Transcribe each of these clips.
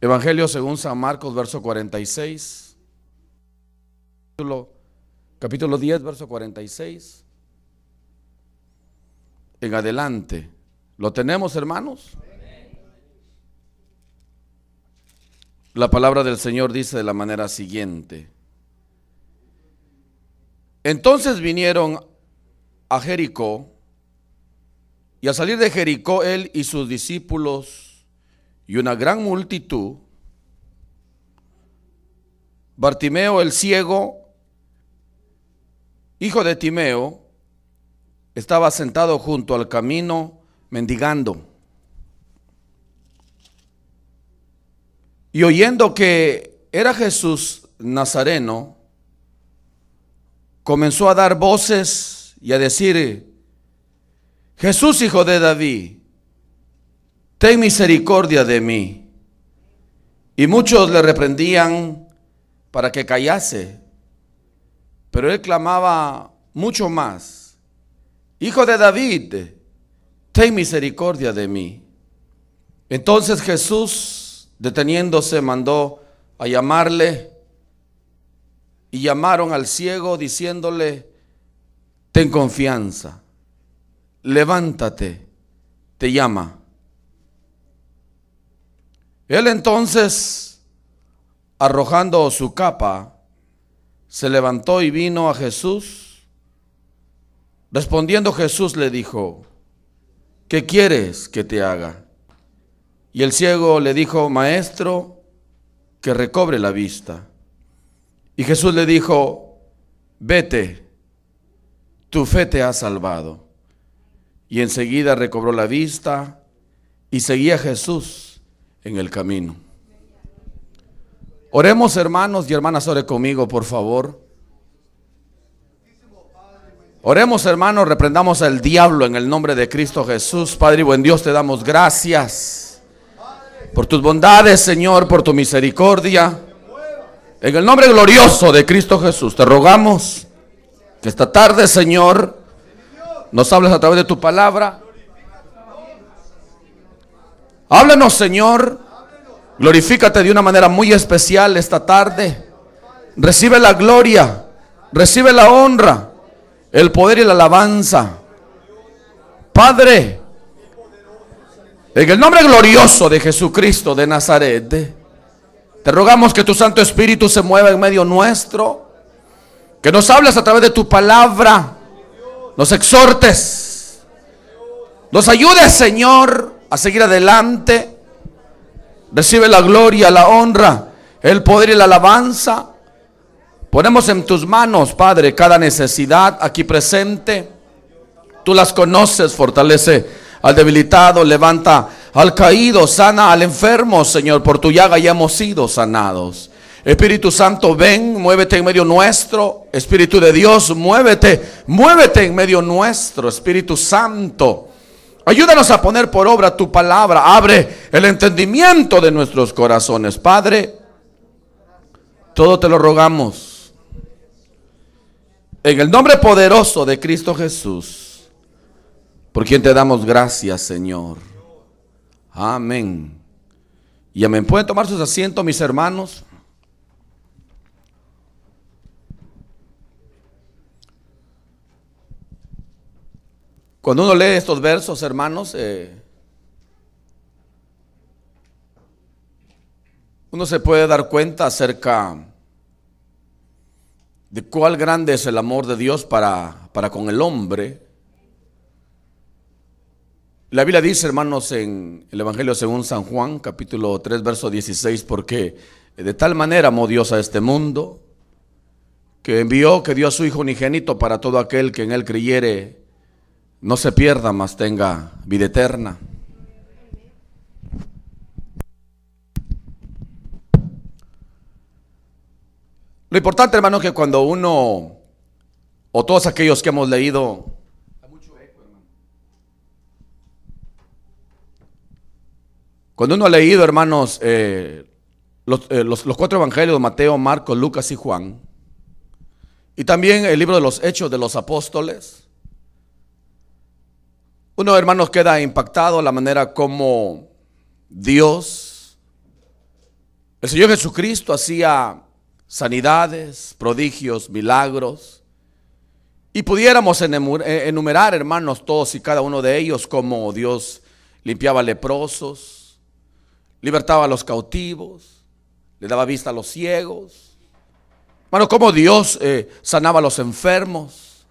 Evangelio según San Marcos, verso 46. Capítulo 10, verso 46. En adelante. ¿Lo tenemos, hermanos? La palabra del Señor dice de la manera siguiente. Entonces vinieron a Jericó, y al salir de Jericó él y sus discípulos y una gran multitud, Bartimeo el ciego, hijo de Timeo, estaba sentado junto al camino mendigando. Y oyendo que era Jesús Nazareno, comenzó a dar voces y a decir: Jesús, hijo de David, ten misericordia de mí. Y muchos le reprendían para que callase, pero él clamaba mucho más: Hijo de David, ten misericordia de mí. Entonces Jesús, deteniéndose, mandó a llamarle, y llamaron al ciego diciéndole: ten confianza, levántate, te llama. Él entonces, arrojando su capa, se levantó y vino a Jesús. Respondiendo Jesús le dijo: ¿qué quieres que te haga? Y el ciego le dijo: Maestro, que recobre la vista. Y Jesús le dijo: vete, tu fe te ha salvado. Y enseguida recobró la vista y seguía a Jesús en el camino. Oremos, hermanos y hermanas, ore conmigo, por favor. Oremos, hermanos, reprendamos al diablo en el nombre de Cristo Jesús. Padre y buen Dios, te damos gracias por tus bondades, Señor, por tu misericordia. En el nombre glorioso de Cristo Jesús, te rogamos que esta tarde, Señor, nos hables a través de tu palabra. Háblanos, Señor. Glorifícate de una manera muy especial esta tarde. Recibe la gloria, recibe la honra, el poder y la alabanza. Padre, en el nombre glorioso de Jesucristo de Nazaret, te rogamos que tu Santo Espíritu se mueva en medio nuestro, que nos hables a través de tu palabra, nos exhortes, nos ayudes, Señor, a seguir adelante. Recibe la gloria, la honra, el poder y la alabanza. Ponemos en tus manos, Padre, cada necesidad aquí presente. Tú las conoces, fortalece al debilitado, levanta al caído, sana al enfermo, Señor, por tu llaga ya hemos sido sanados. Espíritu Santo, ven, muévete en medio nuestro. Espíritu de Dios, muévete en medio nuestro. Espíritu Santo, ayúdanos a poner por obra tu palabra. Abre el entendimiento de nuestros corazones, Padre. Todo te lo rogamos en el nombre poderoso de Cristo Jesús, por quien te damos gracias, Señor. Amén y amén. ¿Pueden tomar sus asientos, mis hermanos? Cuando uno lee estos versos, hermanos, uno se puede dar cuenta acerca de cuál grande es el amor de Dios para con el hombre. La Biblia dice, hermanos, en el Evangelio según San Juan, capítulo 3, verso 16, porque de tal manera amó Dios a este mundo, que dio a su Hijo unigénito para todo aquel que en él creyere, no se pierda, mas tenga vida eterna. Lo importante, hermano, es que cuando uno, o todos aquellos que hemos leído, cuando uno ha leído, hermanos, los cuatro evangelios, Mateo, Marcos, Lucas y Juan, y también el libro de los Hechos de los Apóstoles, uno, hermanos, queda impactado la manera como Dios El Señor Jesucristo hacía sanidades, prodigios, milagros. Y pudiéramos enumerar, hermanos, todos y cada uno de ellos, como Dios limpiaba leprosos, libertaba a los cautivos, le daba vista a los ciegos. Hermano, como Dios sanaba a los enfermos,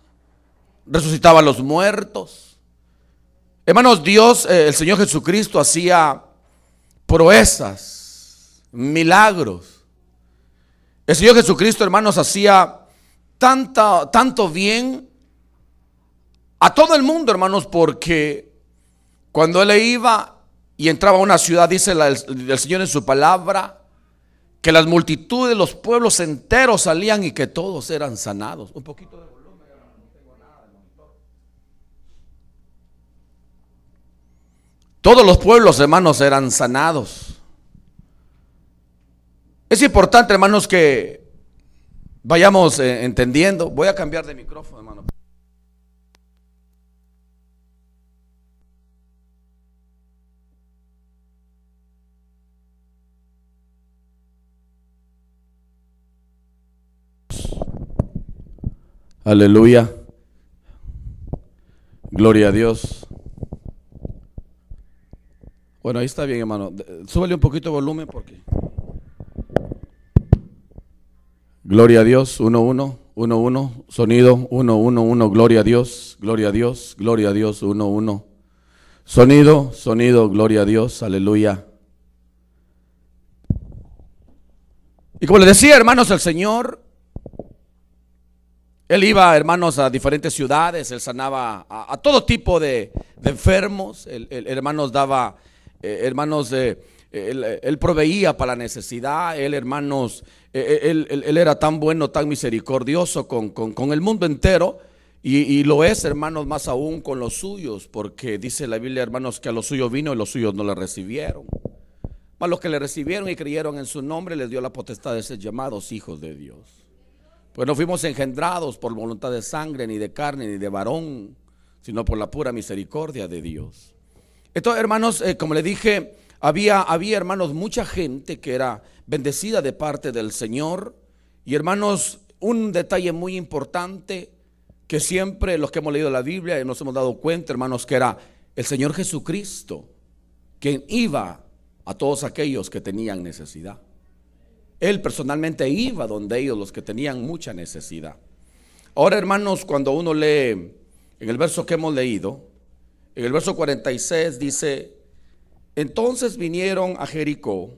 resucitaba a los muertos. Hermanos, Dios, el Señor Jesucristo hacía proezas, milagros. El Señor Jesucristo, hermanos, hacía tanto bien a todo el mundo, hermanos, porque cuando Él iba y entraba a una ciudad, dice el Señor en su palabra, que las multitudes, los pueblos enteros salían y que todos eran sanados. Un poquito de volumen, hermano, no tengo nada de monitor. Todos los pueblos, hermanos, eran sanados. Es importante, hermanos, que vayamos entendiendo. Voy a cambiar de micrófono, hermano. Aleluya. Gloria a Dios. Bueno, ahí está bien, hermano. Súbele un poquito de volumen porque... Gloria a Dios, 1, 1, 1, 1, sonido, 1, 1, 1, gloria a Dios, gloria a Dios, gloria a Dios, 1, 1. Sonido, gloria a Dios, aleluya. Y como les decía, hermanos, el Señor, Él iba, hermanos, a diferentes ciudades, Él sanaba a todo tipo de enfermos, hermanos, daba, Él proveía para la necesidad, Él, hermanos, Él era tan bueno, tan misericordioso con el mundo entero, y lo es, hermanos, más aún con los suyos, porque dice la Biblia, hermanos, que a los suyos vino y los suyos no le recibieron. Mas los que le recibieron y creyeron en su nombre, les dio la potestad de ser llamados hijos de Dios. Pues no fuimos engendrados por voluntad de sangre, ni de carne, ni de varón, sino por la pura misericordia de Dios. Entonces, hermanos, como le dije, había, hermanos, mucha gente que era bendecida de parte del Señor. Y, hermanos, un detalle muy importante que siempre los que hemos leído la Biblia nos hemos dado cuenta, hermanos, que era el Señor Jesucristo quien iba a todos aquellos que tenían necesidad. Él personalmente iba donde ellos, los que tenían mucha necesidad. Ahora, hermanos, cuando uno lee en el verso que hemos leído, en el verso 46 dice: entonces vinieron a Jericó,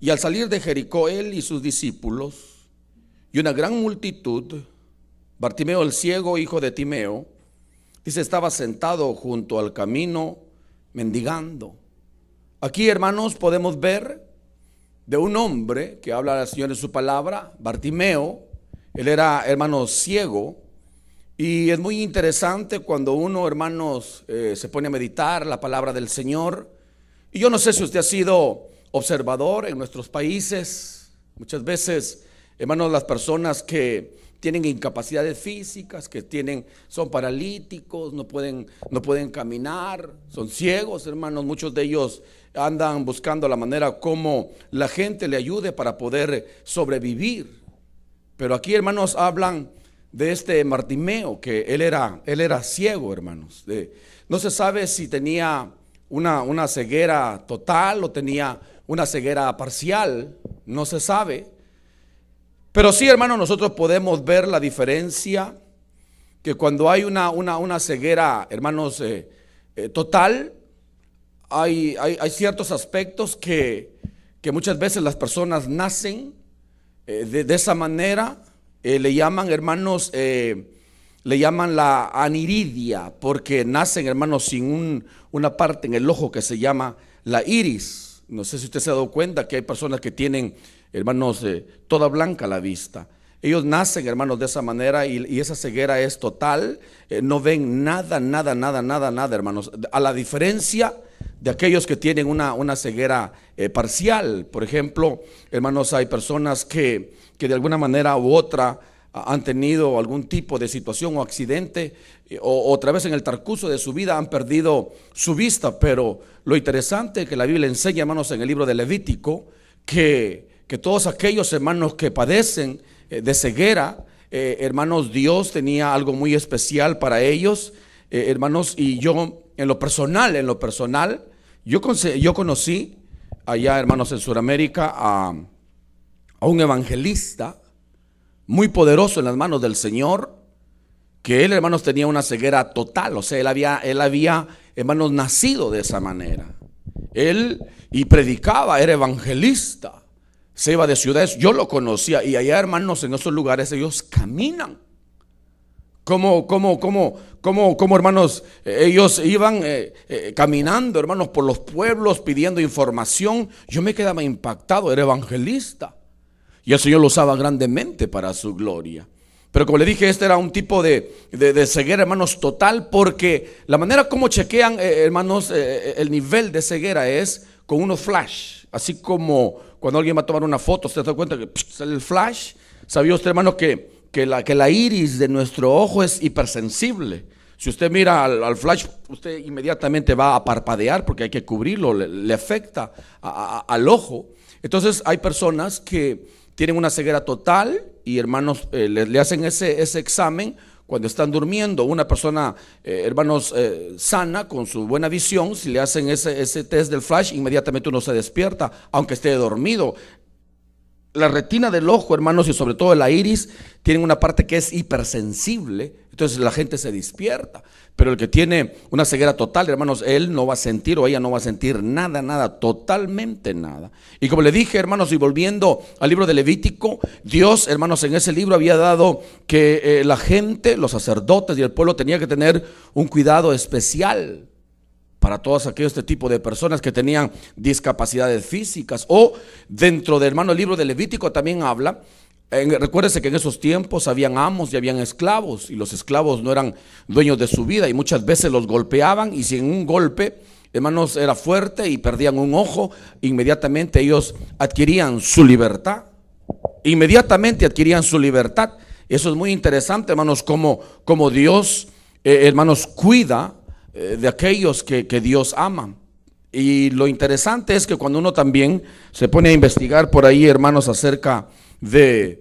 y al salir de Jericó él y sus discípulos y una gran multitud, Bartimeo el ciego, hijo de Timeo, dice, estaba sentado junto al camino mendigando. Aquí, hermanos, podemos ver de un hombre que habla al Señor en su palabra, Bartimeo. Él era, hermanos, ciego. Y es muy interesante cuando uno, hermanos, se pone a meditar la palabra del Señor. Y yo no sé si usted ha sido observador en nuestros países. Muchas veces, hermanos, las personas que tienen incapacidades físicas, son paralíticos, no pueden caminar, son ciegos, hermanos. Muchos de ellos andan buscando la manera como la gente le ayude para poder sobrevivir. Pero aquí, hermanos, hablan de este Bartimeo, que él era ciego, hermanos. No se sabe si tenía una ceguera total o tenía una ceguera parcial, no se sabe. Pero sí, hermanos, nosotros podemos ver la diferencia, que cuando hay una ceguera, hermanos, total, hay ciertos aspectos que muchas veces las personas nacen de esa manera. Le llaman, hermanos, le llaman la aniridia, porque nacen, hermanos, sin una parte en el ojo que se llama la iris. No sé si usted se ha dado cuenta que hay personas que tienen, hermanos, toda blanca la vista. Ellos nacen, hermanos, de esa manera, y esa ceguera es total. No ven nada, hermanos. A la diferencia de aquellos que tienen una ceguera parcial. Por ejemplo, hermanos, hay personas que de alguna manera u otra han tenido algún tipo de situación o accidente, o otra vez en el transcurso de su vida han perdido su vista. Pero lo interesante que la Biblia enseña, hermanos, en el libro de Levítico, que todos aquellos hermanos que padecen de ceguera, hermanos, Dios tenía algo muy especial para ellos, hermanos. Y yo en lo personal, yo conocí allá, hermanos, en Sudamérica a un evangelista muy poderoso en las manos del Señor, que él, hermanos, tenía una ceguera total. O sea, él había, hermanos, nacido de esa manera. Él y predicaba, era evangelista, se iba de ciudades. Yo lo conocía, y allá, hermanos, en esos lugares ellos caminan. Como hermanos, ellos iban caminando, hermanos, por los pueblos pidiendo información. Yo me quedaba impactado, era evangelista, y el Señor lo usaba grandemente para su gloria. Pero como le dije, este era un tipo de ceguera, hermanos, total, porque la manera como chequean, hermanos, el nivel de ceguera es con unos flash. Así como cuando alguien va a tomar una foto, ¿usted se da cuenta que sale el flash? ¿Sabía usted, hermano, que la iris de nuestro ojo es hipersensible? Si usted mira al flash, usted inmediatamente va a parpadear porque hay que cubrirlo, le afecta al ojo. Entonces hay personas que tienen una ceguera total y, hermanos, le hacen ese examen cuando están durmiendo. Una persona, hermanos, sana, con su buena visión, si le hacen ese test del flash, inmediatamente uno se despierta, aunque esté dormido. La retina del ojo, hermanos, y sobre todo la iris, tienen una parte que es hipersensible, entonces la gente se despierta. Pero el que tiene una ceguera total, hermanos, él no va a sentir, o ella no va a sentir nada, totalmente nada. Y como le dije, hermanos, y volviendo al libro de Levítico, Dios, hermanos, en ese libro había dado que la gente, los sacerdotes y el pueblo tenía que tener un cuidado especial para todos aquellos, este tipo de personas que tenían discapacidades físicas. O dentro del, hermano, el libro de Levítico también habla, recuérdese que en esos tiempos habían amos y habían esclavos, y los esclavos no eran dueños de su vida, y muchas veces los golpeaban, y si en un golpe, hermanos, era fuerte y perdían un ojo, inmediatamente ellos adquirían su libertad. Eso es muy interesante, hermanos, como Dios, hermanos, cuida de aquellos que Dios ama. Y lo interesante es que cuando uno también se pone a investigar por ahí, hermanos, acerca de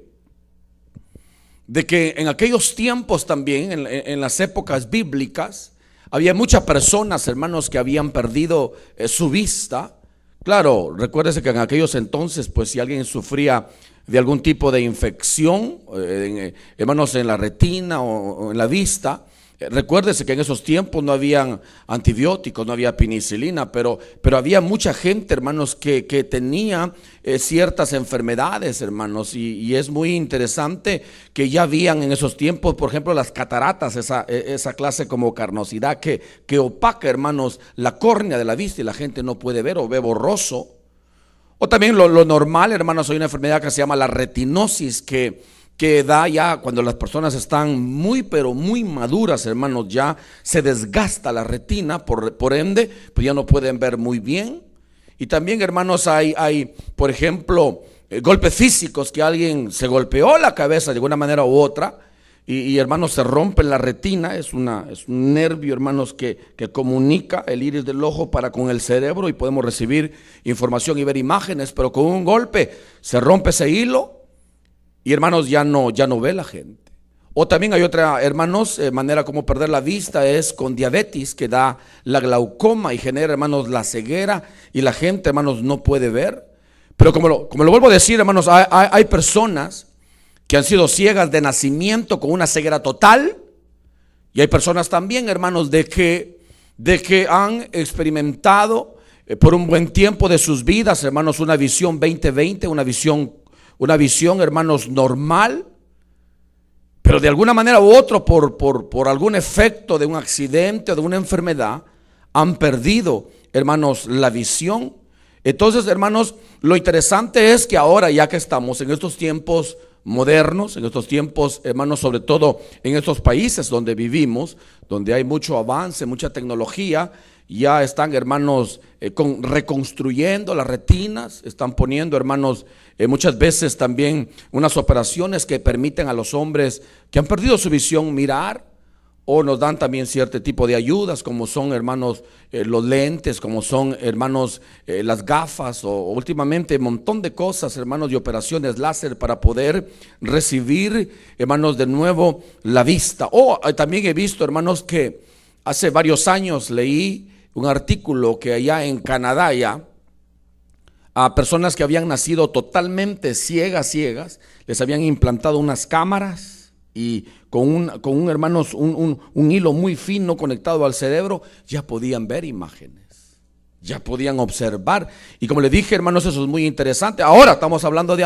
que en aquellos tiempos también, en las épocas bíblicas, había muchas personas, hermanos, que habían perdido su vista. Claro, recuérdese que en aquellos entonces, pues si alguien sufría de algún tipo de infección, hermanos, en la retina o en la vista, recuérdese que en esos tiempos no habían antibióticos, no había penicilina, pero había mucha gente, hermanos, que tenía ciertas enfermedades, hermanos, y es muy interesante que ya habían en esos tiempos, por ejemplo, las cataratas, esa clase como carnosidad que opaca, hermanos, la córnea de la vista, y la gente no puede ver o ve borroso. O también lo normal, hermanos, hay una enfermedad que se llama la retinosis, que da ya cuando las personas están muy, pero muy maduras, hermanos, ya se desgasta la retina, por ende, pues ya no pueden ver muy bien. Y también, hermanos, hay por ejemplo, golpes físicos, que alguien se golpeó la cabeza de alguna manera u otra, y hermanos, se rompe la retina. Es un nervio, hermanos, que comunica el iris del ojo para con el cerebro, y podemos recibir información y ver imágenes, pero con un golpe se rompe ese hilo. Y, hermanos, ya no ve la gente. O también hay otra, hermanos, manera como perder la vista es con diabetes, que da la glaucoma y genera, hermanos, la ceguera, y la gente, hermanos, no puede ver. Pero como lo vuelvo a decir, hermanos, hay personas que han sido ciegas de nacimiento con una ceguera total, y hay personas también, hermanos, de que han experimentado por un buen tiempo de sus vidas, hermanos, una visión 20/20, una visión, hermanos, normal, pero de alguna manera u otra, por algún efecto de un accidente o de una enfermedad, han perdido, hermanos, la visión. Entonces, hermanos, lo interesante es que ahora, ya que estamos en estos tiempos modernos, en estos tiempos, hermanos, sobre todo en estos países donde vivimos, donde hay mucho avance, mucha tecnología, ya están, hermanos, reconstruyendo las retinas, están poniendo, hermanos, muchas veces también unas operaciones que permiten a los hombres que han perdido su visión mirar, O nos dan también cierto tipo de ayudas, como son, hermanos, los lentes, como son, hermanos, las gafas, o últimamente un montón de cosas, hermanos, de operaciones láser para poder recibir, hermanos, de nuevo la vista. O también he visto, hermanos, que hace varios años leí un artículo que allá en Canadá, ya a personas que habían nacido totalmente ciegas, les habían implantado unas cámaras y con un hermanos, un hilo muy fino conectado al cerebro, ya podían ver imágenes, ya podían observar. Y como le dije, hermanos, eso es muy interesante. Ahora estamos hablando de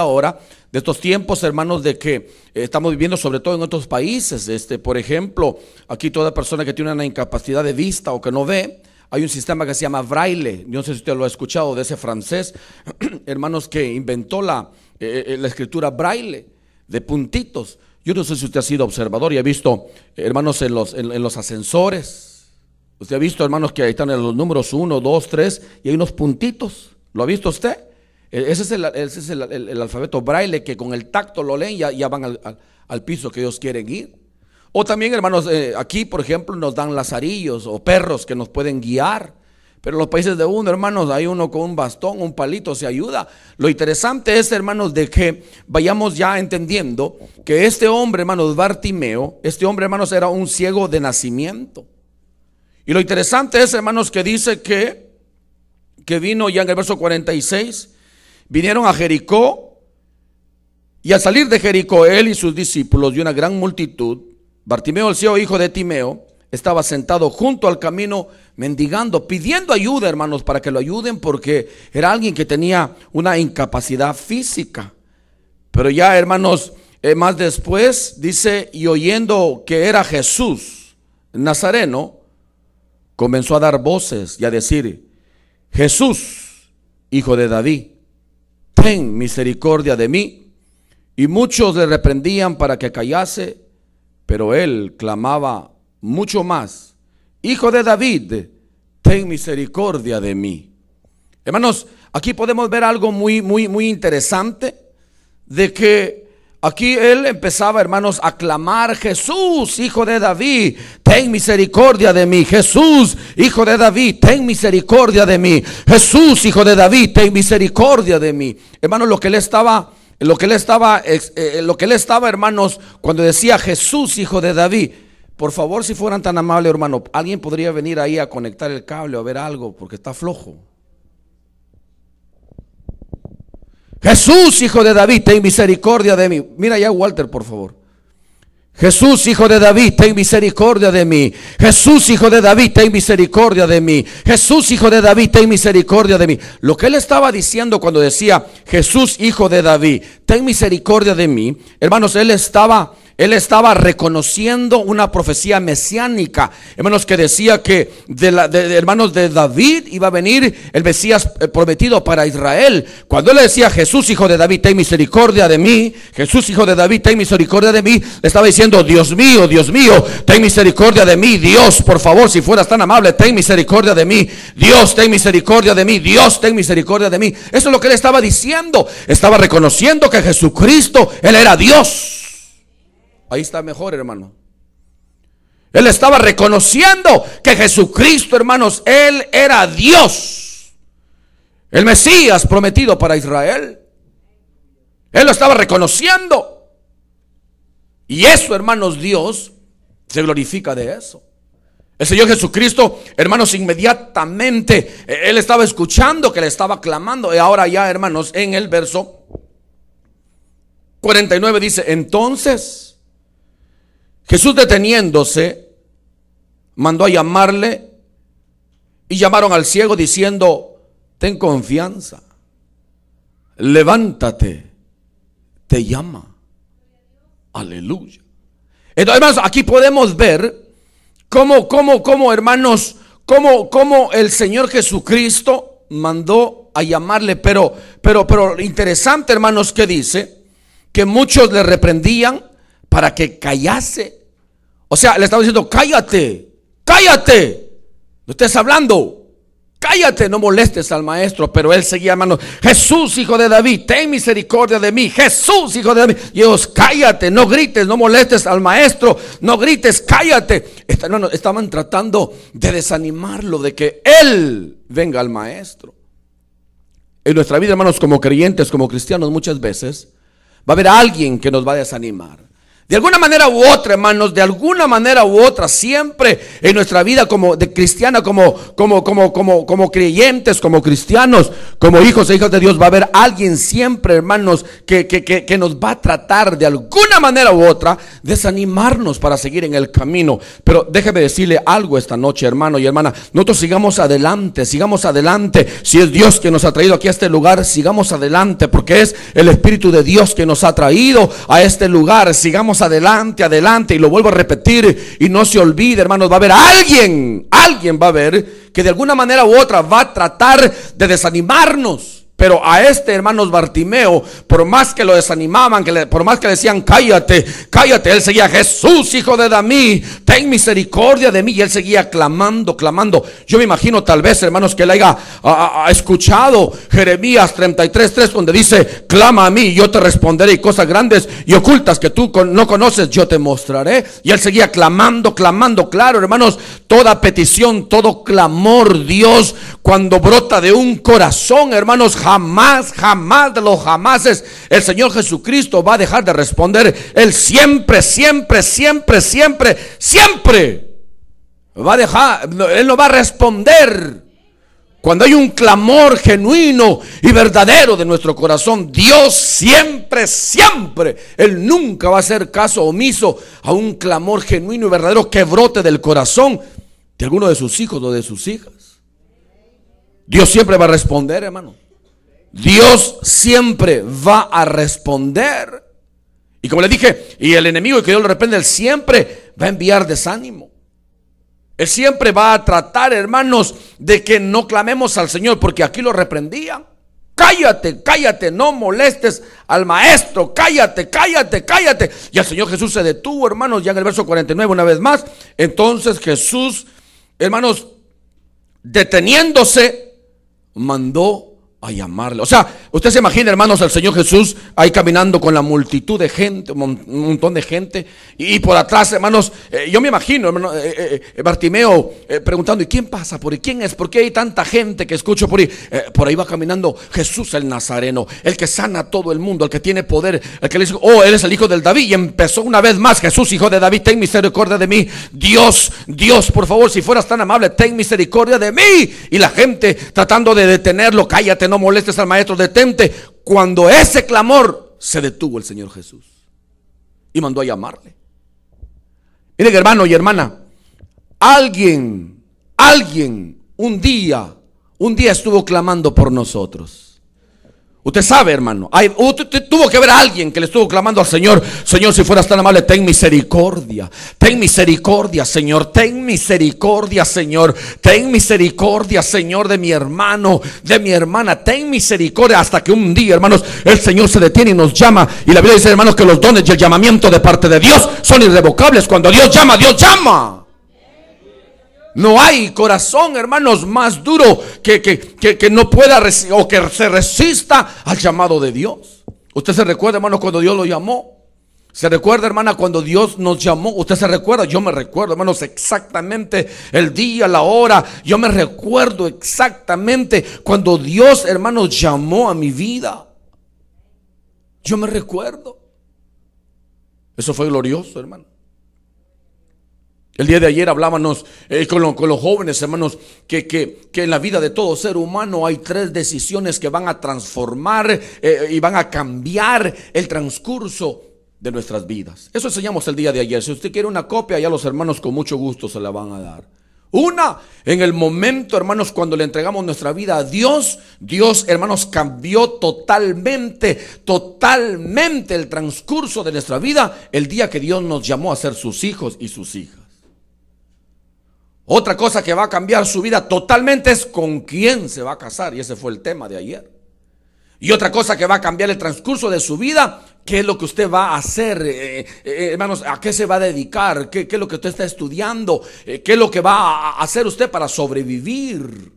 estos tiempos, hermanos, de que estamos viviendo sobre todo en otros países. Por ejemplo, aquí toda persona que tiene una incapacidad de vista o que no ve, hay un sistema que se llama Braille. Yo no sé si usted lo ha escuchado, de ese francés, hermanos, que inventó la escritura Braille de puntitos. Yo no sé si usted ha sido observador y ha visto, hermanos, en los ascensores. Usted ha visto, hermanos, que ahí están los números 1, 2, 3 y hay unos puntitos. ¿Lo ha visto usted? Ese es el alfabeto Braille, que con el tacto lo leen y ya van al piso que ellos quieren ir. O también, hermanos, aquí, por ejemplo, nos dan lazarillos o perros que nos pueden guiar. Pero en los países de uno, hermanos, hay uno con un bastón, un palito, se ayuda. Lo interesante es, hermanos, de que vayamos ya entendiendo que este hombre, hermanos, Bartimeo, este hombre, hermanos, era un ciego de nacimiento. Y lo interesante es, hermanos, que dice que vino ya en el verso 46, vinieron a Jericó, y al salir de Jericó, él y sus discípulos y una gran multitud, Bartimeo, el ciego, hijo de Timeo, estaba sentado junto al camino mendigando, pidiendo ayuda, hermanos, para que lo ayuden, porque era alguien que tenía una incapacidad física. Pero ya, hermanos, más después dice, y oyendo que era Jesús Nazareno, comenzó a dar voces y a decir: Jesús, hijo de David, ten misericordia de mí. Y muchos le reprendían para que callase, pero él clamaba mucho más: Hijo de David, ten misericordia de mí. Hermanos, aquí podemos ver algo muy interesante, de que aquí él empezaba, hermanos, a clamar: Jesús, hijo de David, ten misericordia de mí. Jesús, hijo de David, ten misericordia de mí. Jesús, hijo de David, ten misericordia de mí. Hermanos, lo que él estaba, hermanos, cuando decía Jesús, hijo de David. Por favor, si fueran tan amables, hermano, alguien podría venir ahí a conectar el cable o a ver algo, porque está flojo. Jesús, hijo de David, ten misericordia de mí. Mira ya, Walter, por favor. Jesús, hijo de David, ten misericordia de mí. Jesús, hijo de David, ten misericordia de mí. Jesús, hijo de David, ten misericordia de mí. Lo que él estaba diciendo cuando decía Jesús, hijo de David, ten misericordia de mí, hermanos, él estaba reconociendo una profecía mesiánica, hermanos, que decía que hermanos, de David iba a venir el Mesías prometido para Israel. Cuando él le decía Jesús, hijo de David, ten misericordia de mí, Jesús, hijo de David, ten misericordia de mí, le estaba diciendo: Dios mío, ten misericordia de mí. Dios, por favor, si fueras tan amable, ten misericordia de mí. Dios, ten misericordia de mí. Dios, ten misericordia de mí. Eso es lo que él estaba diciendo. Estaba reconociendo que Jesucristo, él era Dios. Ahí está mejor, hermano. Él estaba reconociendo que Jesucristo, hermanos, él era Dios, el Mesías prometido para Israel. Él lo estaba reconociendo. Y eso, hermanos, Dios se glorifica de eso. El Señor Jesucristo, hermanos, inmediatamente él estaba escuchando que le estaba clamando. Y ahora ya, hermanos, en el verso 49 dice: entonces Jesús, deteniéndose, mandó a llamarle, y llamaron al ciego diciendo: ten confianza, levántate, te llama. Aleluya. Entonces, hermanos, aquí podemos ver cómo hermanos, cómo el Señor Jesucristo mandó a llamarle, pero interesante, hermanos, que dice que muchos le reprendían para que callase. O sea, le estaba diciendo: cállate, no estés hablando, cállate, no molestes al maestro. Pero él seguía, hermanos, Jesús, hijo de David, ten misericordia de mí. Jesús, hijo de David. Y ellos, cállate, no grites, no molestes al maestro, no grites, cállate. Hermanos, estaban tratando de desanimarlo, de que él venga al maestro. En nuestra vida, hermanos, como creyentes, como cristianos, muchas veces va a haber alguien que nos va a desanimar. De alguna manera u otra, hermanos, de alguna manera u otra, siempre en nuestra vida como de cristiana, como creyentes, como cristianos, como hijos e hijas de Dios, va a haber alguien siempre, hermanos, que nos va a tratar de alguna manera u otra desanimarnos para seguir en el camino. Pero déjeme decirle algo esta noche, hermano y hermana, nosotros sigamos adelante. Si es Dios que nos ha traído aquí a este lugar, sigamos adelante, porque es el Espíritu de Dios que nos ha traído a este lugar. Sigamos adelante, y lo vuelvo a repetir, y no se olvide, hermanos, va a haber alguien va a haber que de alguna manera u otra va a tratar de desanimarnos. Pero a este, hermanos, Bartimeo, por más que lo desanimaban, por más que le decían cállate, él seguía, Jesús, hijo de David, ten misericordia de mí. Y él seguía clamando. Yo me imagino tal vez, hermanos, que él haya escuchado Jeremías 33:3, donde dice, clama a mí y yo te responderé, y cosas grandes y ocultas que tú no conoces yo te mostraré. Y él seguía clamando. Claro, hermanos, toda petición, todo clamor, Dios, cuando brota de un corazón, hermanos, jamás de los jamases el Señor Jesucristo va a dejar de responder. Él siempre va a dejar, Él no va a responder. Cuando hay un clamor genuino y verdadero de nuestro corazón, Dios siempre, Él nunca va a hacer caso omiso a un clamor genuino y verdadero que brote del corazón de alguno de sus hijos o de sus hijas. Dios siempre va a responder, hermano. Dios siempre va a responder. Y como le dije, y el enemigo, y que Dios lo reprende, él siempre va a enviar desánimo. Él siempre va a tratar, hermanos, de que no clamemos al Señor, porque aquí lo reprendían. Cállate, no molestes al maestro, cállate. Y el Señor Jesús se detuvo, hermanos, ya en el verso 49 una vez más. Entonces Jesús, hermanos, deteniéndose, mandó a llamarle. O sea, usted se imagina, hermanos, al Señor Jesús ahí caminando con la multitud de gente, un montón de gente, y por atrás, hermanos, yo me imagino, hermano, Bartimeo preguntando, ¿y quién pasa por ahí? ¿Quién es? ¿Por qué hay tanta gente que escucho por ahí? Por ahí va caminando Jesús el Nazareno, el que sana a todo el mundo, el que tiene poder, el que le dice, oh, eres el hijo del David. Y empezó una vez más, Jesús, hijo de David, ten misericordia de mí. Dios, por favor, si fueras tan amable, ten misericordia de mí. Y la gente tratando de detenerlo, cállate, no molestes al maestro, detente. Cuando ese clamor se detuvo, el Señor Jesús y mandó a llamarle. Miren, hermano y hermana, alguien un día estuvo clamando por nosotros. Usted sabe, hermano, tuvo que haber alguien que le estuvo clamando al Señor. Señor, si fueras tan amable, ten misericordia, Señor, ten misericordia, Señor, de mi hermano, de mi hermana, ten misericordia. Hasta que un día, hermanos, el Señor se detiene y nos llama. Y la Biblia dice, hermanos, que los dones y el llamamiento de parte de Dios son irrevocables. Cuando Dios llama, Dios llama. No hay corazón, hermanos, más duro que no pueda o que se resista al llamado de Dios. Usted se recuerda, hermano, cuando Dios lo llamó. Se recuerda, hermana, cuando Dios nos llamó. Usted se recuerda, yo me recuerdo, hermanos, exactamente el día, la hora. Yo me recuerdo exactamente cuando Dios, hermanos, llamó a mi vida. Yo me recuerdo. Eso fue glorioso, hermano. El día de ayer hablábamos con los jóvenes, hermanos, que en la vida de todo ser humano hay 3 decisiones que van a transformar y van a cambiar el transcurso de nuestras vidas. Eso enseñamos el día de ayer. Si usted quiere una copia, ya los hermanos con mucho gusto se la van a dar. Una, en el momento, hermanos, cuando le entregamos nuestra vida a Dios, hermanos, cambió totalmente el transcurso de nuestra vida el día que Dios nos llamó a ser sus hijos y sus hijas. Otra cosa que va a cambiar su vida totalmente es con quién se va a casar, y ese fue el tema de ayer. Y otra cosa que va a cambiar el transcurso de su vida, qué es lo que usted va a hacer, hermanos, a qué se va a dedicar, qué es lo que usted está estudiando, qué es lo que va a hacer usted para sobrevivir.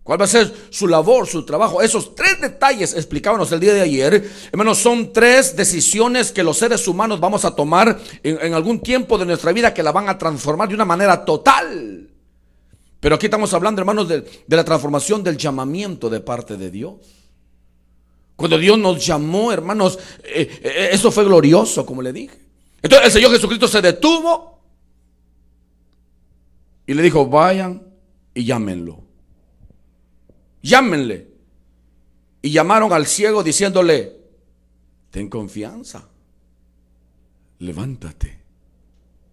¿Cuál va a ser su labor, su trabajo? Esos 3 detalles explicábamos el día de ayer. Hermanos, son 3 decisiones que los seres humanos vamos a tomar en algún tiempo de nuestra vida, que la van a transformar de una manera total. Pero aquí estamos hablando, hermanos, de la transformación del llamamiento de parte de Dios. Cuando Dios nos llamó, hermanos, eso fue glorioso, como le dije. Entonces el Señor Jesucristo se detuvo y le dijo: vayan y llámenlo. Llámenle. Y llamaron al ciego diciéndole: ten confianza, levántate,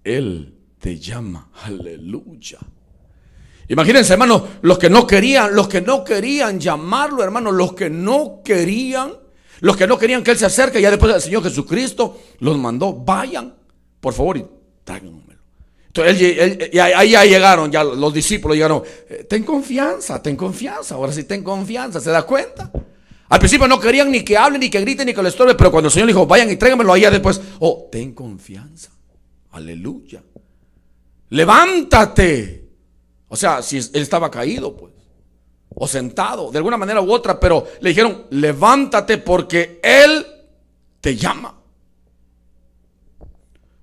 Él te llama. Aleluya. Imagínense, hermanos, los que no querían llamarlo, hermanos, los que no querían que Él se acerque. Ya después el Señor Jesucristo los mandó: vayan, por favor, y tráiganmelo. Entonces ahí ya llegaron, ya los discípulos llegaron: ten confianza, ahora sí ten confianza. ¿Se da cuenta? Al principio no querían ni que hable, ni que grite, ni que lo estorbe, pero cuando el Señor dijo: vayan y tráiganmelo, allá después: oh, ten confianza. Aleluya. Levántate. O sea, si él estaba caído, pues, o sentado, de alguna manera u otra, pero le dijeron: levántate porque Él te llama.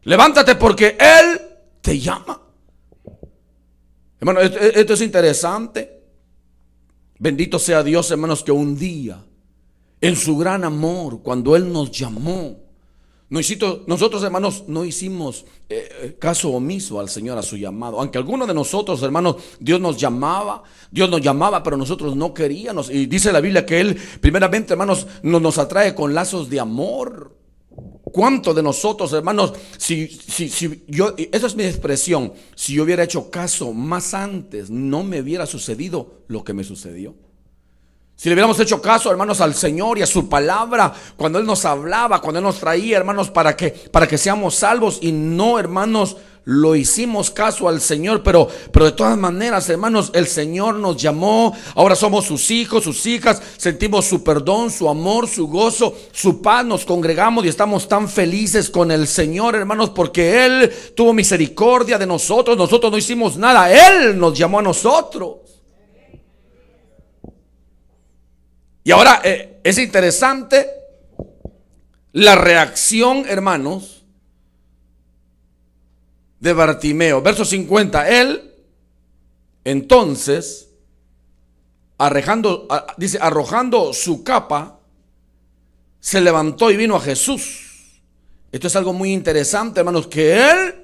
Levántate porque Él te llama. Hermano, esto es interesante. Bendito sea Dios, hermanos, que un día, en su gran amor, cuando Él nos llamó, nosotros, hermanos, no hicimos caso omiso al Señor, a su llamado. Aunque algunos de nosotros, hermanos, Dios nos llamaba, pero nosotros no queríamos. Y dice la Biblia que Él, primeramente, hermanos, nos atrae con lazos de amor. ¿Cuántos de nosotros, hermanos, si yo, esa es mi expresión, si yo hubiera hecho caso más antes, no me hubiera sucedido lo que me sucedió? Si le hubiéramos hecho caso, hermanos, al Señor y a su palabra, cuando Él nos hablaba, cuando Él nos traía, hermanos, para que seamos salvos, y no, hermanos, lo hicimos caso al Señor, pero de todas maneras, hermanos, el Señor nos llamó. Ahora somos sus hijos, sus hijas, sentimos su perdón, su amor, su gozo, su paz. Nos congregamos y estamos tan felices con el Señor, hermanos, porque Él tuvo misericordia de nosotros. Nosotros no hicimos nada, Él nos llamó a nosotros. Y ahora es interesante la reacción, hermanos, de Bartimeo. Verso 50. Él, entonces, arrojando su capa, se levantó y vino a Jesús. Esto es algo muy interesante, hermanos, que él,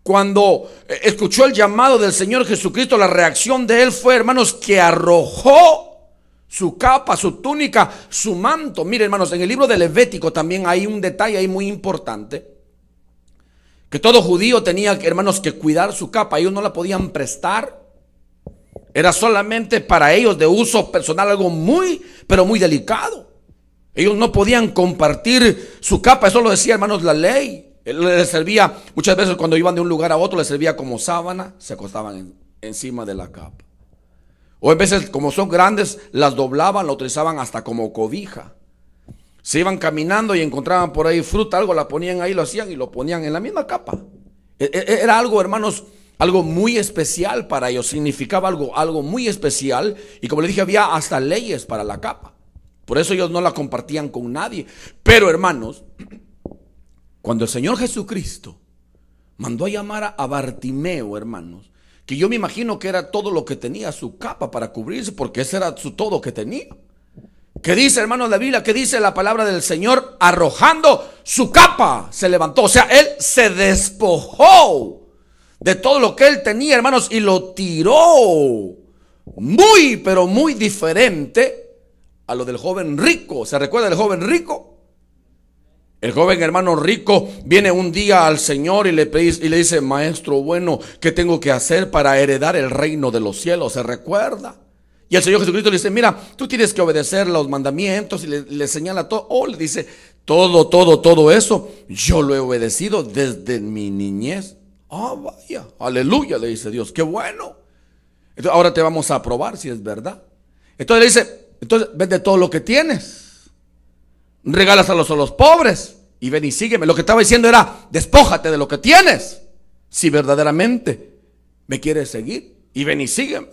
cuando escuchó el llamado del Señor Jesucristo, la reacción de él fue, hermanos, que arrojó su capa, su túnica, su manto. Mire, hermanos, en el libro de Levítico también hay un detalle ahí muy importante, que todo judío tenía, hermanos, que cuidar su capa. Ellos no la podían prestar. Era solamente para ellos de uso personal, algo muy, pero muy delicado. Ellos no podían compartir su capa. Eso lo decía, hermanos, la ley. Les servía, muchas veces cuando iban de un lugar a otro, les servía como sábana. Se acostaban encima de la capa. O en veces, como son grandes, las doblaban, la utilizaban hasta como cobija. Se iban caminando y encontraban por ahí fruta, algo, la ponían ahí, lo hacían y lo ponían en la misma capa. Era algo, hermanos, algo muy especial para ellos. Significaba algo muy especial. Y como les dije, había hasta leyes para la capa. Por eso ellos no la compartían con nadie. Pero, hermanos, cuando el Señor Jesucristo mandó a llamar a Bartimeo, hermanos, que yo me imagino que era todo lo que tenía, su capa para cubrirse, porque ese era su todo que tenía. ¿Qué dice, hermanos, la Biblia? ¿Qué dice la palabra del Señor? Arrojando su capa, se levantó. O sea, él se despojó de todo lo que él tenía, hermanos, y lo tiró. Muy, pero muy diferente a lo del joven rico. ¿Se recuerda del joven rico? El joven hermano rico viene un día al Señor y le dice: maestro bueno, ¿qué tengo que hacer para heredar el reino de los cielos? ¿Se recuerda? Y el Señor Jesucristo le dice: mira, tú tienes que obedecer los mandamientos. Y le señala todo. O le dice: todo eso yo lo he obedecido desde mi niñez. Ah, vaya, aleluya, le dice Dios, qué bueno. Entonces, ahora te vamos a probar si es verdad. Entonces le dice: entonces vende todo lo que tienes, regálaselos a los pobres y ven y sígueme. Lo que estaba diciendo era: despójate de lo que tienes si verdaderamente me quieres seguir, y ven y sígueme.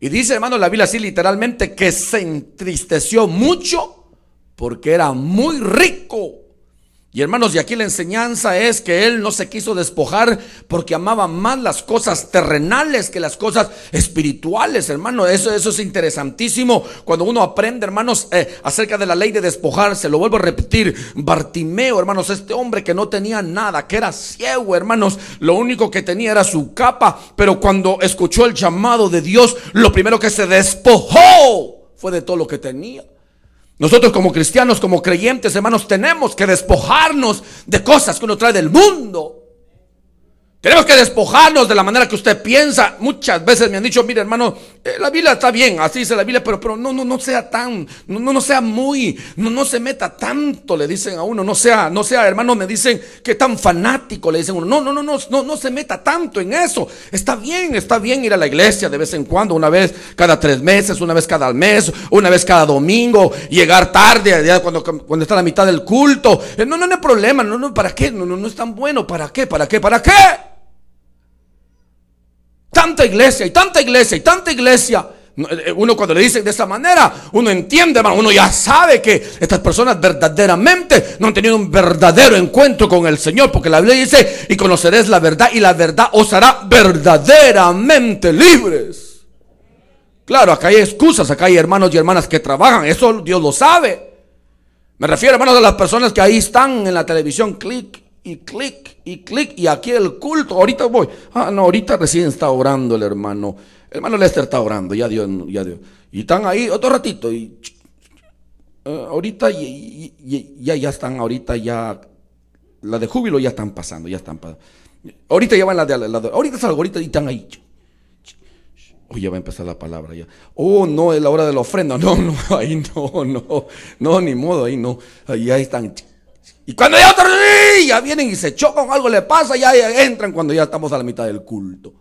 Y dice, hermano, la Biblia así literalmente, que se entristeció mucho porque era muy rico. Y hermanos, y aquí la enseñanza es que él no se quiso despojar porque amaba más las cosas terrenales que las cosas espirituales, hermano. Eso es interesantísimo cuando uno aprende, hermanos, acerca de la ley de despojarse. Lo vuelvo a repetir, Bartimeo, hermanos, este hombre que no tenía nada, que era ciego, hermanos, lo único que tenía era su capa, pero cuando escuchó el llamado de Dios, lo primero que se despojó fue de todo lo que tenía. Nosotros como cristianos, como creyentes, hermanos, tenemos que despojarnos de cosas que uno trae del mundo. Tenemos que despojarnos de la manera que usted piensa. Muchas veces me han dicho, mire, hermano, la Biblia está bien, así dice la Biblia, pero no sea tan, no sea muy, no se meta tanto, le dicen a uno, no sea, hermano, me dicen que tan fanático, le dicen a uno, no se meta tanto en eso. Está bien ir a la iglesia de vez en cuando, una vez cada 3 meses, una vez cada mes, una vez cada domingo, llegar tarde, cuando está la mitad del culto. No hay problema, ¿para qué? No es tan bueno, ¿para qué? Tanta iglesia y tanta iglesia y tanta iglesia. Uno cuando le dicen de esa manera, uno entiende, hermano, uno ya sabe que estas personas verdaderamente no han tenido un verdadero encuentro con el Señor, porque la Biblia dice, y conoceréis la verdad y la verdad os hará verdaderamente libres. Claro, acá hay excusas, acá hay hermanos y hermanas que trabajan, eso Dios lo sabe. Me refiero, hermanos, a las personas que ahí están en la televisión, clic y clic y clic, y aquí el culto, ahorita voy, ahorita recién está orando el hermano Lester está orando, ya Dios, y están ahí otro ratito, y ahorita ya están, ahorita ya, la de júbilo ya están pasando, ahorita ya van ahorita salgo, ahorita y están ahí, ya va a empezar la palabra ya, no, es la hora de la ofrenda, ahí no, ni modo, ahí no, ahí están. Y cuando ya vienen y se chocan, algo le pasa, ya entran cuando ya estamos a la mitad del culto.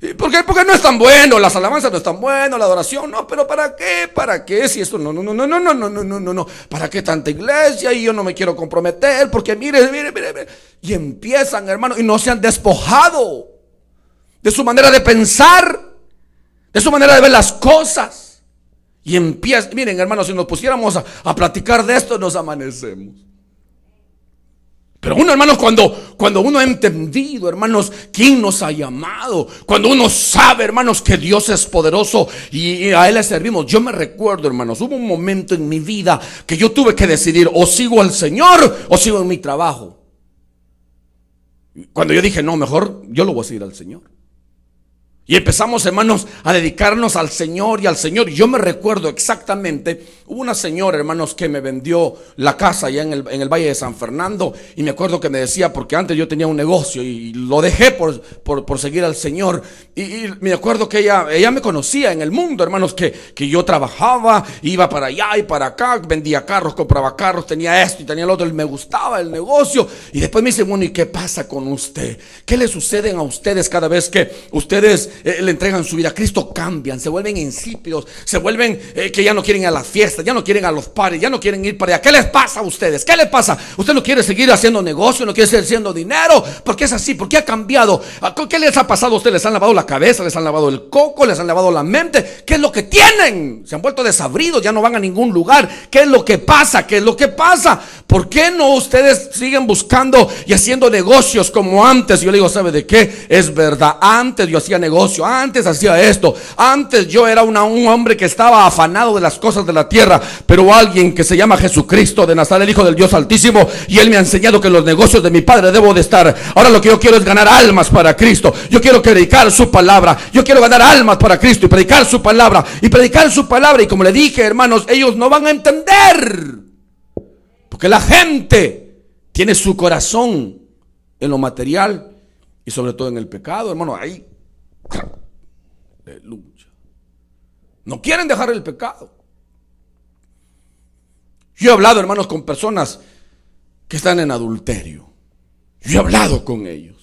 ¿Y por qué? Porque no es tan bueno, las alabanzas no es tan bueno, la adoración, no, pero ¿para qué? ¿Para qué? Si esto no, ¿para qué tanta iglesia? Y yo no me quiero comprometer, porque mire. Y empiezan, hermano, y no se han despojado de su manera de pensar, de su manera de ver las cosas. Y empiezan, miren, hermanos, si nos pusiéramos a platicar de esto, nos amanecemos. Pero uno, hermanos, cuando uno ha entendido, hermanos, quién nos ha llamado, cuando uno sabe, hermanos, que Dios es poderoso y a Él le servimos. Yo me recuerdo, hermanos, hubo un momento en mi vida que yo tuve que decidir, o sigo al Señor o sigo en mi trabajo. Cuando yo dije, no, mejor yo lo voy a seguir al Señor. Y empezamos, hermanos, a dedicarnos al Señor y al Señor. Y yo me recuerdo exactamente, hubo una señora, hermanos, que me vendió la casa allá en el Valle de San Fernando. Y me acuerdo que me decía, porque antes yo tenía un negocio y lo dejé por seguir al Señor. Y me acuerdo que ella me conocía en el mundo, hermanos, que yo trabajaba, iba para allá y para acá, vendía carros, compraba carros, tenía esto y tenía lo otro. Y me gustaba el negocio. Y después me dice, bueno, ¿y qué pasa con usted? ¿Qué le suceden a ustedes cada vez que ustedes le entregan su vida a Cristo? Cambian, se vuelven insípidos, se vuelven que ya no quieren ir a las fiestas, ya no quieren a los parties, ya no quieren ir para allá. ¿Qué les pasa a ustedes? ¿Qué les pasa? ¿Usted no quiere seguir haciendo negocio, no quiere seguir haciendo dinero? ¿Por qué es así? ¿Por qué ha cambiado? ¿Qué les ha pasado a ustedes? ¿Les han lavado la cabeza? ¿Les han lavado el coco? ¿Les han lavado la mente? ¿Qué es lo que tienen? Se han vuelto desabridos, ya no van a ningún lugar. ¿Qué es lo que pasa? ¿Qué es lo que pasa? ¿Por qué no ustedes siguen buscando y haciendo negocios como antes? Yo le digo, ¿sabe de qué? Es verdad, antes yo hacía negocio, antes hacía esto, antes yo era un hombre que estaba afanado de las cosas de la tierra, pero alguien que se llama Jesucristo de Nazaret, el Hijo del Dios Altísimo, y Él me ha enseñado que en los negocios de mi Padre debo de estar. Ahora lo que yo quiero es ganar almas para Cristo. Yo quiero predicar su palabra, yo quiero ganar almas para Cristo y predicar su palabra, y como le dije, hermanos, ellos no van a entender, porque la gente tiene su corazón en lo material y sobre todo en el pecado, hermano. Ahí, aleluya, no quieren dejar el pecado. Yo he hablado, hermanos, con personas que están en adulterio. Yo he hablado con ellos.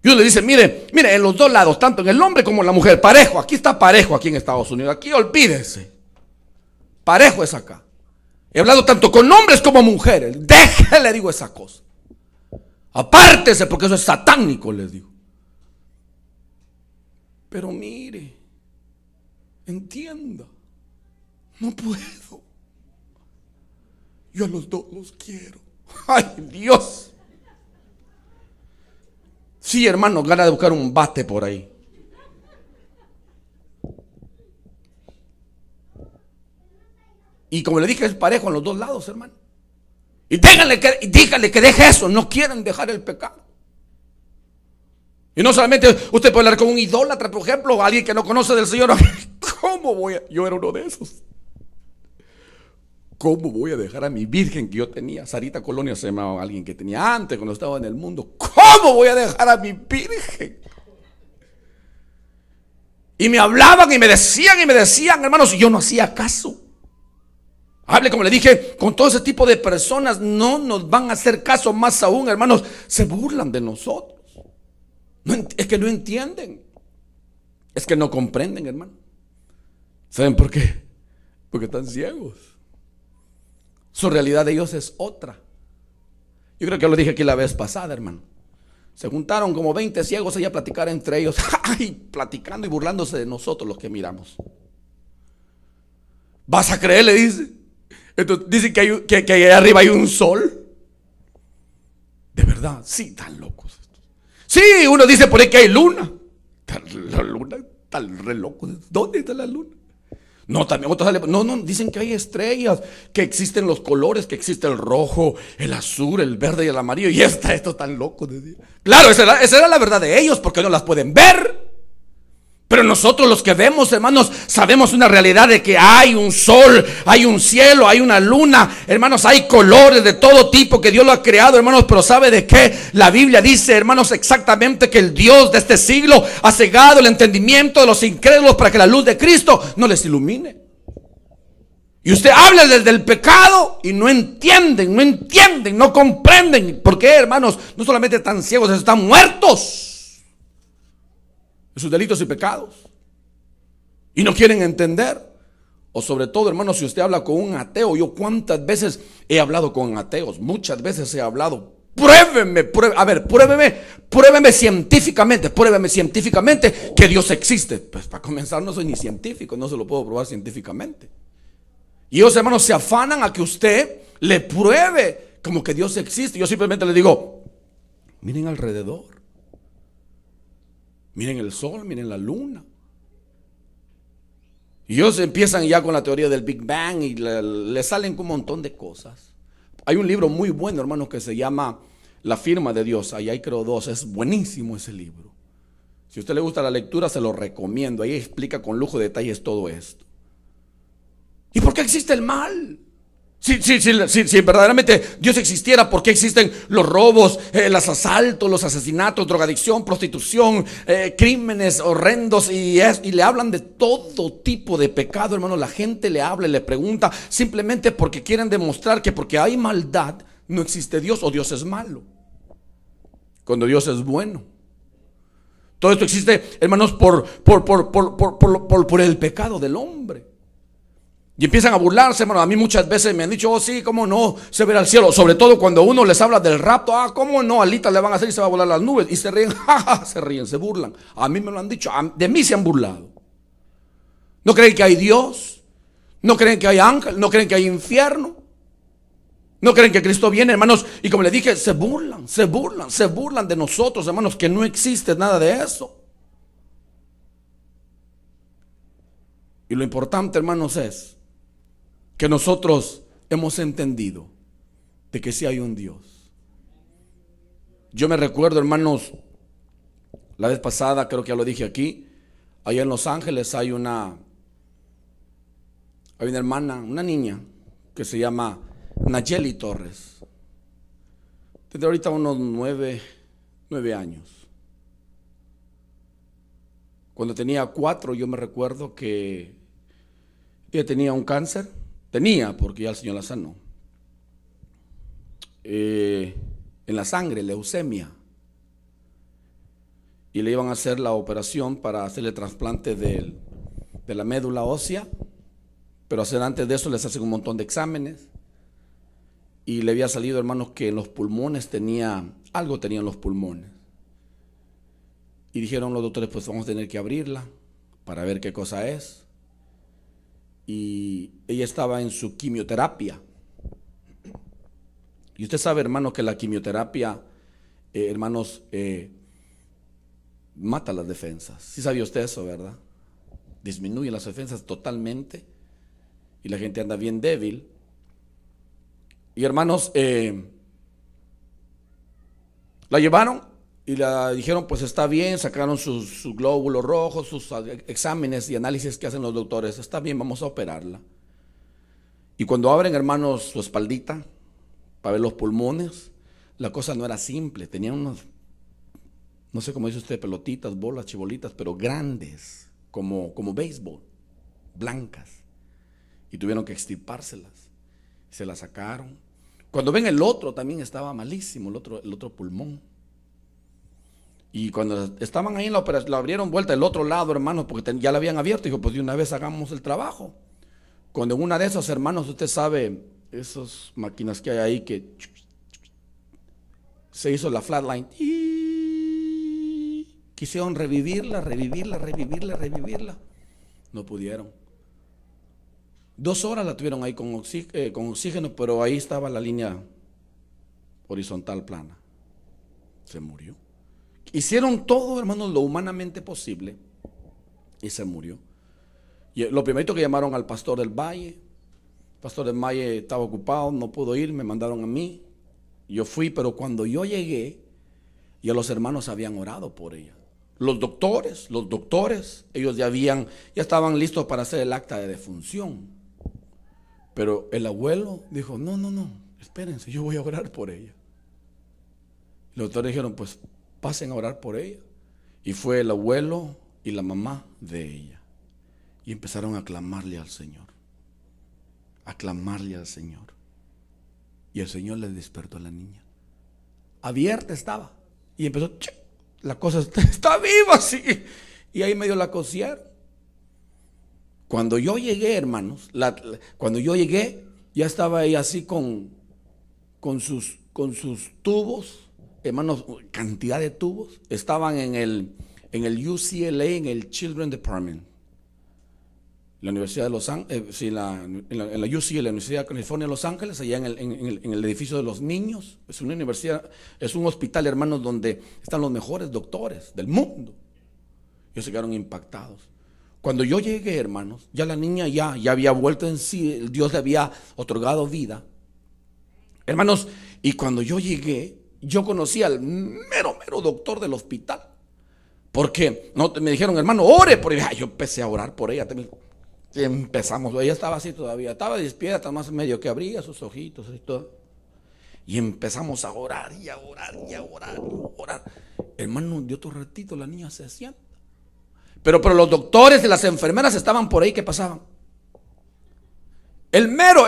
Y uno le dice, mire, en los dos lados, tanto en el hombre como en la mujer, parejo. Aquí está parejo, aquí en Estados Unidos. Aquí olvídese, parejo es acá. He hablado tanto con hombres como mujeres. Déjele, digo, esa cosa. Apártese, porque eso es satánico, les digo. Pero mire, entienda. No puedo. Yo a los dos los quiero. Ay, Dios. Sí, hermano, gana de buscar un bate por ahí. Y como le dije, es parejo en los dos lados, hermano. Y díganle que deje eso. No quieren dejar el pecado. Y no solamente usted puede hablar con un idólatra, por ejemplo, o alguien que no conoce del Señor. ¿Cómo voy a? Yo era uno de esos. ¿Cómo voy a dejar a mi virgen que yo tenía? Sarita Colonia se llamaba alguien que tenía antes cuando estaba en el mundo. ¿Cómo voy a dejar a mi virgen? Y me hablaban y me decían, hermanos, y yo no hacía caso. Hable, como le dije, con todo ese tipo de personas no nos van a hacer caso, más aún, hermanos, se burlan de nosotros. Es que no entienden. Es que no comprenden, hermano. ¿Saben por qué? Porque están ciegos. Su realidad de ellos es otra. Yo creo que lo dije aquí la vez pasada, hermano. Se juntaron como 20 ciegos allá a platicar entre ellos. Ay, platicando y burlándose de nosotros los que miramos. ¿Vas a creer? Le dice. Entonces, dicen que allá arriba hay un sol. De verdad, sí, tan locos. Sí, uno dice por ahí que hay luna. La luna está re loco. ¿Dónde está la luna? No, también otros salen. No, dicen que hay estrellas, que existen los colores, que existe el rojo, el azul, el verde y el amarillo. Y esto tan loco. Claro, esa era la verdad de ellos, porque no las pueden ver. Pero nosotros los que vemos, hermanos, sabemos una realidad de que hay un sol, hay un cielo, hay una luna. Hermanos, hay colores de todo tipo que Dios lo ha creado, hermanos. Pero ¿sabe de qué? La Biblia dice, hermanos, exactamente que el Dios de este siglo ha cegado el entendimiento de los incrédulos para que la luz de Cristo no les ilumine. Y usted habla desde el pecado y no entienden, no comprenden. ¿Por qué, hermanos? No solamente están ciegos, están muertos de sus delitos y pecados y no quieren entender. O sobre todo, hermanos, si usted habla con un ateo. Yo cuántas veces he hablado con ateos, muchas veces he hablado. Pruébeme científicamente que Dios existe. Pues para comenzar, no soy ni científico, no se lo puedo probar científicamente. Y ellos, hermanos, se afanan a que usted le pruebe como que Dios existe. Yo simplemente le digo, miren alrededor. Miren el sol, miren la luna. Y ellos empiezan ya con la teoría del Big Bang y le salen un montón de cosas. Hay un libro muy bueno, hermanos, que se llama La firma de Dios. Ahí hay creo 2. Es buenísimo ese libro. Si a usted le gusta la lectura, se lo recomiendo. Ahí explica con lujo de detalles todo esto. ¿Y por qué existe el mal? Si verdaderamente Dios existiera, ¿por qué existen los robos, los asaltos, los asesinatos, drogadicción, prostitución, crímenes horrendos y le hablan de todo tipo de pecado, hermano? La gente le habla y le pregunta simplemente porque quieren demostrar que porque hay maldad no existe Dios o Dios es malo, cuando Dios es bueno. Todo esto existe, hermanos, por el pecado del hombre. Y empiezan a burlarse, hermano. A mí muchas veces me han dicho, oh sí, cómo no, se verá el cielo. Sobre todo cuando uno les habla del rapto. Cómo no, alitas le van a hacer y se va a volar las nubes. Y se ríen, se ríen, se burlan. A mí me lo han dicho, de mí se han burlado. ¿No creen que hay Dios? ¿No creen que hay ángel? ¿No creen que hay infierno? ¿No creen que Cristo viene, hermanos? Y como le dije, se burlan de nosotros, hermanos, que no existe nada de eso. Y lo importante, hermanos, es que nosotros hemos entendido de que sí hay un Dios. Yo me recuerdo, hermanos, la vez pasada, creo que ya lo dije aquí, allá en Los Ángeles hay una hermana, una niña que se llama Nayeli Torres. Tiene ahorita unos 9 años. Cuando tenía 4, yo me recuerdo que ella tenía un cáncer. Porque ya el Señor la sanó. En la sangre, leucemia. Y le iban a hacer la operación para hacerle trasplante de la médula ósea. Pero antes de eso les hacen un montón de exámenes. Y le había salido, hermanos, que en los pulmones algo tenía en los pulmones. Y dijeron los doctores, pues vamos a tener que abrirla para ver qué cosa es. y ella estaba en su quimioterapia. Y usted sabe, hermano, que la quimioterapia, hermanos, mata las defensas. ¿Sí sabía usted eso, verdad? Disminuye las defensas totalmente y la gente anda bien débil. Y hermanos, la llevaron y la dijeron, pues está bien, sacaron sus glóbulos rojos, sus exámenes y análisis que hacen los doctores. Está bien, vamos a operarla. Y cuando abren, hermanos, su espaldita para ver los pulmones, la cosa no era simple. Tenía unos, no sé cómo dice usted, pelotitas, bolas, chibolitas, pero grandes, como béisbol, blancas. Y tuvieron que extirpárselas. Se las sacaron. Cuando ven el otro, también estaba malísimo, el otro pulmón. Y cuando estaban ahí en la operación, la abrieron vuelta el otro lado, hermanos, porque ya la habían abierto. Dijo, pues de una vez hagamos el trabajo. Cuando en una de esas, hermanos, usted sabe, esas máquinas que hay ahí que se hizo la flatline y quisieron revivirla. No pudieron. 2 horas la tuvieron ahí con oxígeno, pero ahí estaba la línea horizontal plana. Se murió. Hicieron todo, hermanos, lo humanamente posible y se murió. Y lo primero que llamaron al pastor del valle. El pastor del valle estaba ocupado, no pudo ir, me mandaron a mí. Yo fui, pero cuando yo llegué, ya los hermanos habían orado por ella. Los doctores, ellos ya estaban listos para hacer el acta de defunción. Pero el abuelo dijo, no, espérense, yo voy a orar por ella. Los doctores dijeron, pues pasen a orar por ella. Y fue el abuelo y la mamá de ella. Y empezaron a clamarle al Señor. Y el Señor le despertó a la niña. Abierta estaba. Y empezó, la cosa está viva, sí. Y ahí medio la cosieron. Cuando yo llegué, hermanos, ya estaba ella así con sus tubos, hermanos, cantidad de tubos. Estaban en el UCLA, en el Children's Department. La Universidad de Los Ángeles, en la UCLA, la Universidad de California de Los Ángeles, allá en el edificio de los niños. Es una universidad, es un hospital, hermanos, donde están los mejores doctores del mundo. Ellos se quedaron impactados. Cuando yo llegué, hermanos, ya la niña ya había vuelto en sí, Dios le había otorgado vida. Hermanos, y cuando yo llegué, yo conocí al mero doctor del hospital. Porque me dijeron, hermano, ore por ella. Yo empecé a orar por ella también. Y empezamos, ella estaba así todavía, estaba despierta, más medio que abría sus ojitos y todo. Y empezamos a orar y a orar. Hermano, de otro ratito la niña se sienta. Pero los doctores y las enfermeras estaban por ahí, ¿qué pasaban? El mero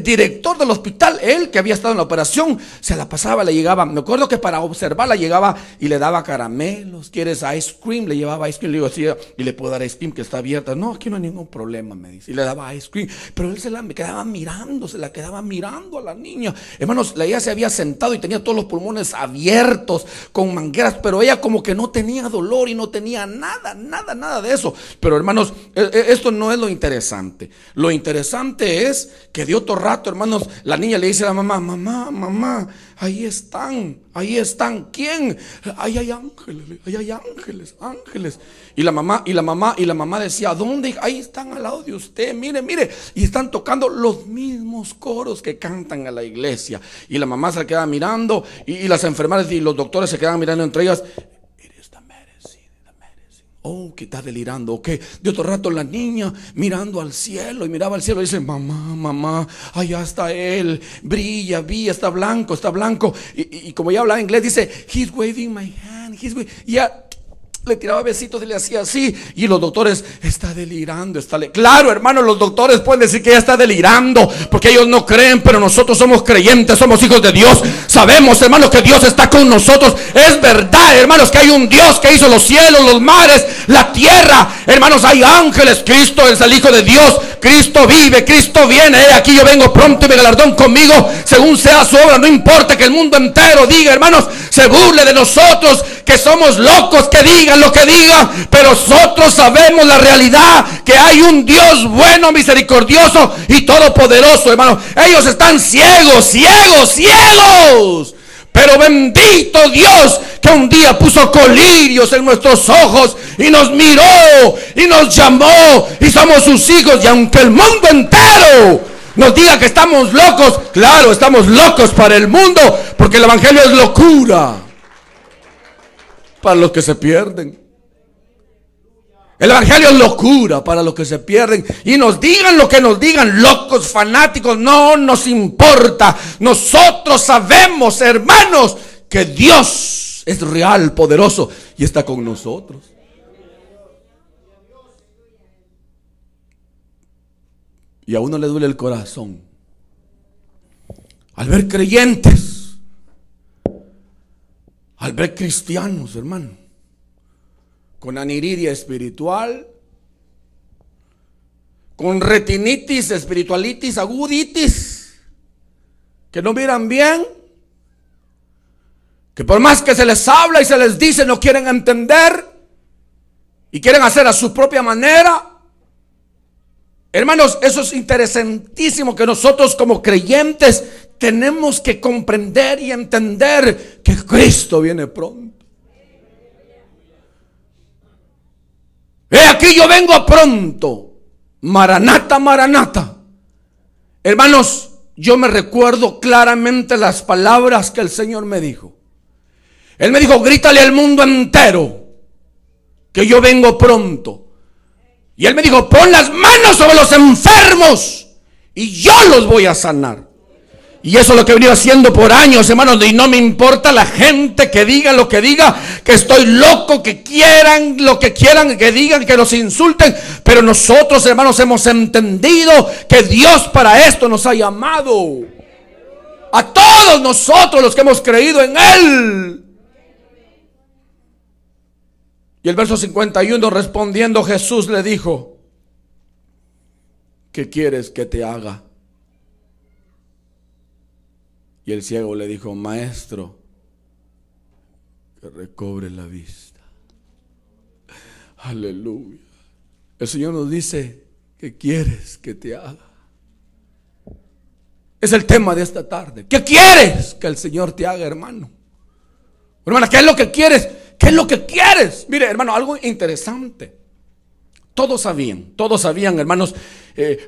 director del hospital, él que había estado en la operación, se la pasaba, le llegaba, me acuerdo que para observarla llegaba y le daba caramelos. ¿Quieres ice cream? Le llevaba ice cream, le digo así, y le puedo dar ice cream que está abierta. No, aquí no hay ningún problema, me dice. Y le daba ice cream, pero él se la quedaba mirando a la niña. Hermanos, ella se había sentado y tenía todos los pulmones abiertos con mangueras, pero ella como que no tenía dolor y no tenía nada de eso. Pero hermanos, esto no es lo interesante. Lo interesante es que de otro rato, hermanos, la niña le dice a la mamá, mamá, ahí están. ¿Quién? Ahí hay ángeles. Y la mamá decía, ¿dónde? Ahí están al lado de usted, mire. Y están tocando los mismos coros que cantan a la iglesia. Y la mamá se queda mirando y las enfermeras y los doctores se quedan mirando entre ellas. Oh, que está delirando, ok. De otro rato la niña mirando al cielo y miraba al cielo y dice, mamá, allá está él, brilla, está blanco. Y como ya hablaba inglés, dice, he's waving my hand, y ya le tiraba besitos y le hacía así. Y los doctores, está delirando, Claro, hermanos, los doctores pueden decir que ella está delirando porque ellos no creen, pero nosotros somos creyentes, somos hijos de Dios. Sabemos, hermanos, que Dios está con nosotros. Es verdad, hermanos, que hay un Dios que hizo los cielos, los mares, la tierra. Hermanos, hay ángeles. Cristo es el Hijo de Dios. Cristo vive, Cristo viene. Aquí yo vengo pronto y mi galardón conmigo, según sea su obra. No importa que el mundo entero diga, hermanos, se burle de nosotros, que somos locos, que digan lo que digan, pero nosotros sabemos la realidad, que hay un Dios bueno, misericordioso y todopoderoso, hermano. Ellos están ciegos, ciegos, ciegos. Pero bendito Dios, que un día puso colirios en nuestros ojos y nos miró y nos llamó y somos sus hijos. Y aunque el mundo entero nos diga que estamos locos, claro, estamos locos para el mundo, porque el evangelio es locura para los que se pierden. El evangelio es locura para los que se pierden. Y nos digan lo que nos digan, locos, fanáticos, no nos importa. Nosotros sabemos, hermanos, que Dios es real, poderoso y está con nosotros. Y a uno le duele el corazón al ver creyentes, al ver cristianos, hermano, con aniridia espiritual, con retinitis, espiritualitis, aguditis, que no miran bien, que por más que se les habla y se les dice, no quieren entender y quieren hacer a su propia manera. Hermanos, eso es interesantísimo, que nosotros como creyentes tenemos que comprender y entender que Cristo viene pronto. He aquí yo vengo pronto. Maranata, Maranata. Hermanos, yo me recuerdo claramente las palabras que el Señor me dijo. Él me dijo, grítale al mundo entero que yo vengo pronto. Y Él me dijo, pon las manos sobre los enfermos y yo los voy a sanar. Y eso es lo que he venido haciendo por años, hermanos. Y no me importa la gente que diga lo que diga, que estoy loco, que quieran lo que quieran, que digan, que nos insulten. Pero nosotros, hermanos, hemos entendido que Dios para esto nos ha llamado. A todos nosotros los que hemos creído en Él. Y el verso 51, respondiendo Jesús le dijo, ¿qué quieres que te haga? Y el ciego le dijo, maestro, que recobre la vista. Aleluya. El Señor nos dice, ¿qué quieres que te haga? Es el tema de esta tarde. ¿Qué quieres que el Señor te haga, hermano? Hermana, ¿qué es lo que quieres? ¿Qué es lo que quieres? Mire, hermano, algo interesante. Todos sabían, hermanos,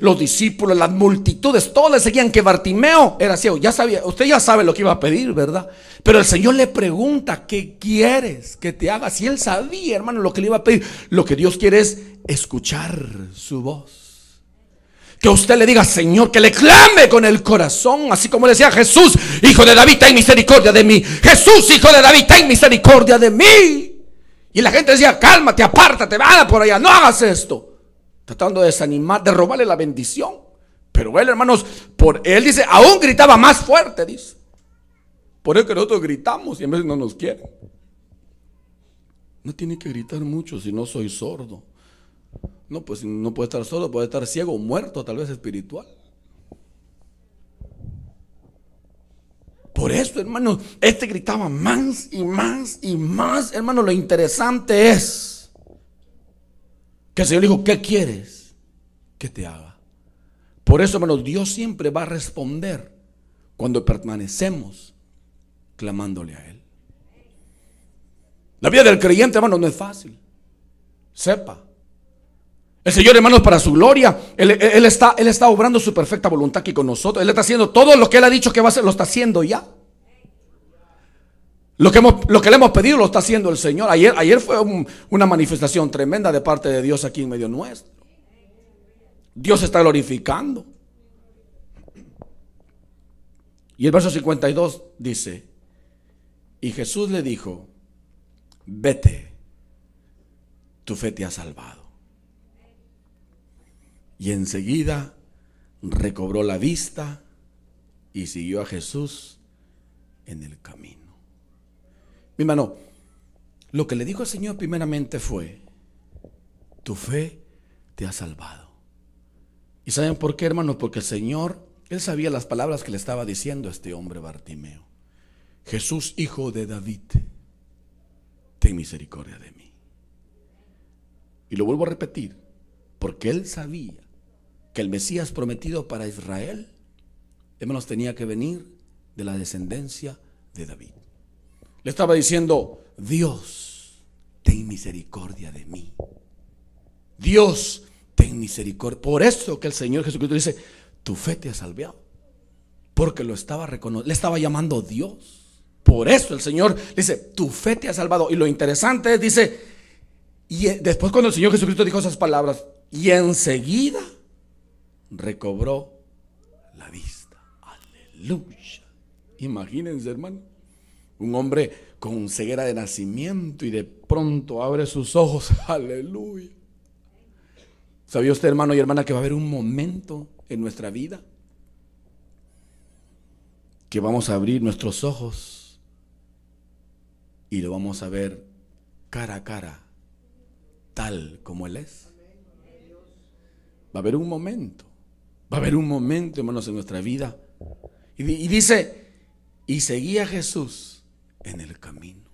los discípulos, las multitudes, todos le seguían que Bartimeo era ciego. Ya sabía, usted ya sabe lo que iba a pedir, ¿verdad? Pero el Señor le pregunta, ¿qué quieres que te haga? Si él sabía, hermano, lo que le iba a pedir. Lo que Dios quiere es escuchar su voz. Que usted le diga, Señor, que le clame con el corazón, así como le decía Jesús, Hijo de David, ten misericordia de mí. Jesús, Hijo de David, ten misericordia de mí. Y la gente decía, cálmate, apártate, vaya por allá, no hagas esto. Tratando de desanimar, de robarle la bendición. Pero él, hermanos, por él dice, aún gritaba más fuerte, dice. Por eso que nosotros gritamos y en vez no nos quieren. No tiene que gritar mucho si no soy sordo. No, pues no puede estar sordo, puede estar ciego o muerto, tal vez espiritual. Por eso, hermanos, este gritaba más y más y más. Hermano, lo interesante es que el Señor dijo, ¿qué quieres que te haga? Por eso, hermanos, Dios siempre va a responder cuando permanecemos clamándole a Él. La vida del creyente, hermanos, no es fácil. Sepa. El Señor, hermanos, para su gloria, Él está obrando su perfecta voluntad aquí con nosotros. Él está haciendo todo lo que Él ha dicho que va a hacer, lo está haciendo ya. Lo que le hemos pedido lo está haciendo el Señor. Ayer fue una manifestación tremenda de parte de Dios aquí en medio nuestro. Dios se está glorificando. Y el verso 52 dice, y Jesús le dijo, vete, tu fe te ha salvado. Y enseguida recobró la vista y siguió a Jesús en el camino. Mi hermano, lo que le dijo el Señor primeramente fue, tu fe te ha salvado. ¿Y saben por qué, hermano? Porque el Señor, Él sabía las palabras que le estaba diciendo a este hombre Bartimeo. Jesús, Hijo de David, ten misericordia de mí. Y lo vuelvo a repetir, porque él sabía que el Mesías prometido para Israel, hermanos, tenía que venir de la descendencia de David. Le estaba diciendo: Dios, ten misericordia de mí. Dios, ten misericordia. Por eso que el Señor Jesucristo dice: tu fe te ha salvado. Porque lo estaba reconociendo, le estaba llamando Dios. Por eso el Señor le dice: tu fe te ha salvado. Y lo interesante es, dice, y después cuando el Señor Jesucristo dijo esas palabras, y enseguida recobró la vista. Aleluya. Imagínense, hermano, un hombre con ceguera de nacimiento y de pronto abre sus ojos. Aleluya. ¿Sabía usted, hermano y hermana, que va a haber un momento en nuestra vida que vamos a abrir nuestros ojos y lo vamos a ver cara a cara, tal como Él es? Va a haber un momento, hermanos, en nuestra vida. Y dice, y seguía Jesús en el camino.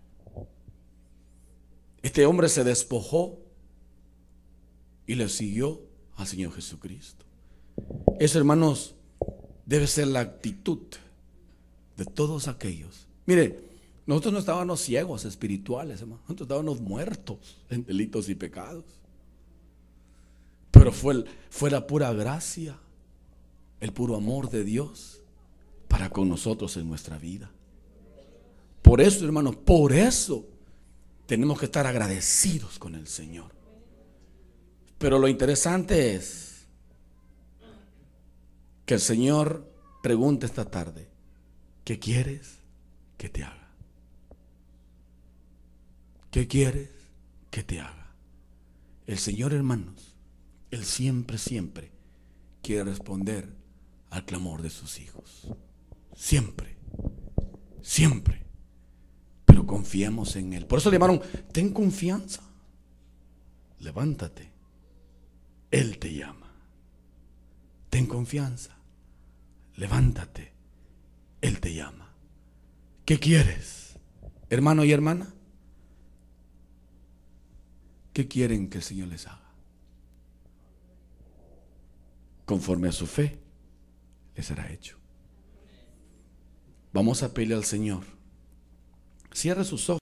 Este hombre se despojó y le siguió al Señor Jesucristo. Eso, hermanos, debe ser la actitud de todos aquellos. Mire, nosotros no estábamos ciegos espirituales, hermano. Nosotros estábamos muertos en delitos y pecados. Pero fue la pura gracia, el puro amor de Dios para con nosotros en nuestra vida. Por eso, hermanos, por eso tenemos que estar agradecidos con el Señor. Pero lo interesante es que el Señor pregunta esta tarde: ¿qué quieres que te haga? ¿Qué quieres que te haga? El Señor, hermanos, Él siempre quiere responder al clamor de sus hijos. Siempre. Pero confiemos en Él. Por eso le llamaron: ten confianza, levántate, Él te llama. Ten confianza, levántate, Él te llama. ¿Qué quieres, hermano y hermana? ¿Qué quieren que el Señor les haga? Conforme a su fe les será hecho. Vamos a pedirle al Señor. Cierre sus ojos.